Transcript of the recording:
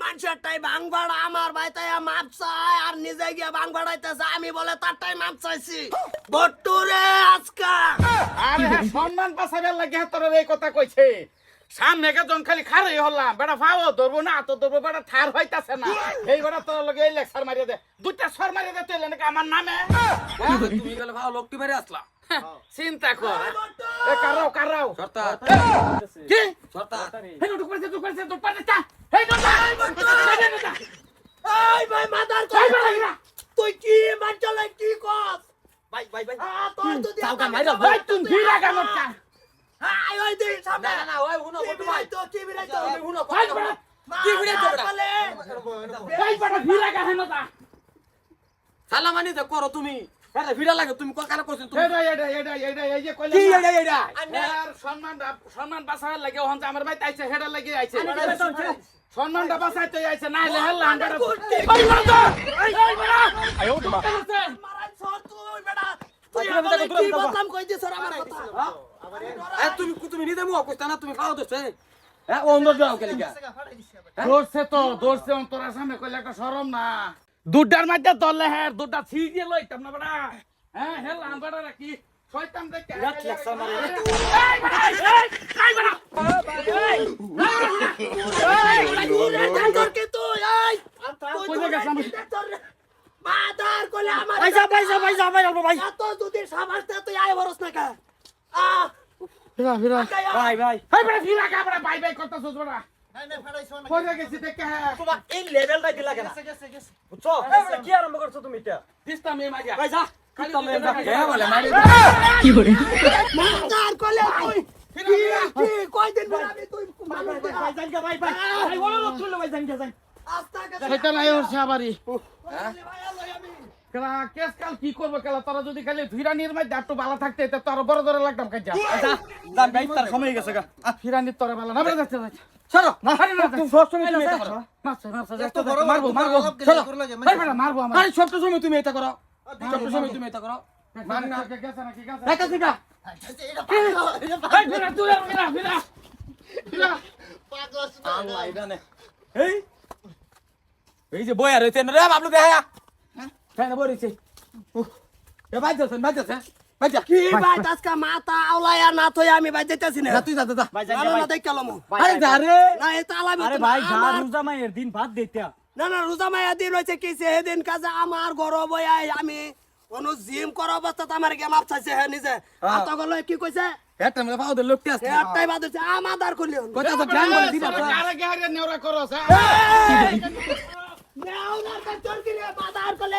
মানুষেরটাই ভাঙ ভাড়া আমার ভাইটাই মাপ চায় আর নিজে গিয়ে ভাঙ ভাড়াইতেছে আমি বলে তারটাই মাপ চাইছি বট্টুরে আজকা আরে সম্মান বাঁচাবার লাগে তোর এই কথা কইছে সামনে জন খালি খারই হলাম বেটা ফাও ধরবো না তো ধরবো বেটা থার হইতাছে না এই বেটা তোর লগে এই লেকচার মারিয়ে দে দুইটা সর মারিয়ে দে তুই নাকি আমার নামে তুমি গেলে ভালো লোকটি মেরে আসলা চিন্তা কর এ কারাও কারাও সর্দার কি সর্দার হেই ঢুক পারছে তো পারছে হেই না এই ভাই মাদার তুই কি মানচলে কি কস ভাই ভাই ভাই তোর তো দিয়া চালকা মাইরা ভাই তুই ভিড়া কেন কা হাই ওই দিন সামনে না ওই হুনো কি বটু ভাই বিরাই তো কি বিরাই তো তুমি হুনো ভাই বেটা কি ভিড়ে তো বেটা এই বেটা ভিড়া কেন তা সালামানি তো করো তুমি আরে ভিড়া লাগে তুমি কারা করছেন তুমি এটা এই যে কইলা কি এটা আর সম্মান বাঁচাবার লাগে ওহন আমার ভাই তাইছে হেডা লাগি আইছে সম্মানটা বাঁচাইতে আইছে না হলে হেল্লা হান্ডার ওই মারতো এই বেটা আয় ও মা মারাই সর তুই বেটা তুই আমারে কি বদনাম কই দিছ আমার কথা এ তুমি নিদে মুও কইতা না তুমি খাও দছে হ্যাঁ ও অন্ধ দাও কেন গা দৌড়ছে অন্তরের সামনে কইলে একটা শরম না দুড্ডার মধ্যে দলে হ্যাঁ দুড্ডা ছিড়িয়ে লইতাম না বেটা হ্যাঁ হেল্লা হান্ডার রাখি শয়তান দেখে রাত লাগছে মারে এই বেটা এই বেটা তোর কে তুই এই কইলে গেছাম মাদার কইলে আমার ভাই ভাই এত যদি সাবাসতে তুই আয় বরস না কা ফিরা ভাই ভাই এই বেটা ফিরা কা বেটা বাই বাই করতাছ বেটা কইলে গেছি দেখে তোমার এই লেভেলটাই দিলা কেন বুঝছো কি আরম্ভ করছো তুমি এটা দিস্তা মে মারিয়া ভাই যা খালি তুমি কে বলে মারি কি করে মাদার কইলে তুই কি কই দিন আমি তুই ভাই জান ভাই ভাই ভাই বলো লোক তুই ভাই জান যান আস্তা কে সেটা নাই ওর সাবারি ভাই আমি কেলা কেস কাল কি করবো কেলা তোরা যদি খালি ফিরানির মধ্যে একটু ভালো থাকতে তো তোর বড় ধরে লাগতাম কাজা জান ভাই তার সময় গেছে গা ফিরানির তোরা ভালো না বেড়ে যাচ্ছে চলো না হারি না তুমি সব সময় তুমি এটা করো মারবো চলো মারবো আমার আরে সব সময় তুমি এটা করো সব সময় তুমি এটা করো মারি না গেছে নাকি গেছে দেখা শিখা এই ফিরা তুই ফিরা আল্লাহ ইদানে এই এই যে বয়া রইছে রে বাবলু দেখা হ্যাঁ বই রইছে এ বাজছে বাজা কি ভাই আজকে মাথা আওলায়া না তুই আমি ভাই দিতেছি না তুই যা ভালো না দেখ কেলাম আরে যা রে না এটা আলামি আরে ভাই যা রোজা মায়ের দিন ভাত দিতে না রোজা মায়া দিন হইছে কি সেদিন কাজে আমার ঘর বয়াই আমি অনু জিম করা অবস্থাতে আমার গে মাপ চাইছে হে নিজে আত গলে কি কইছে এটা মানে পাও দে লোকটি আছে একটাই বাদছে আমাদার কইলি কথা তো জ্ঞান বলে দিবা আরে গে হারিয়া নেওরা করছ নেও না তোর কি রে বাদার কলে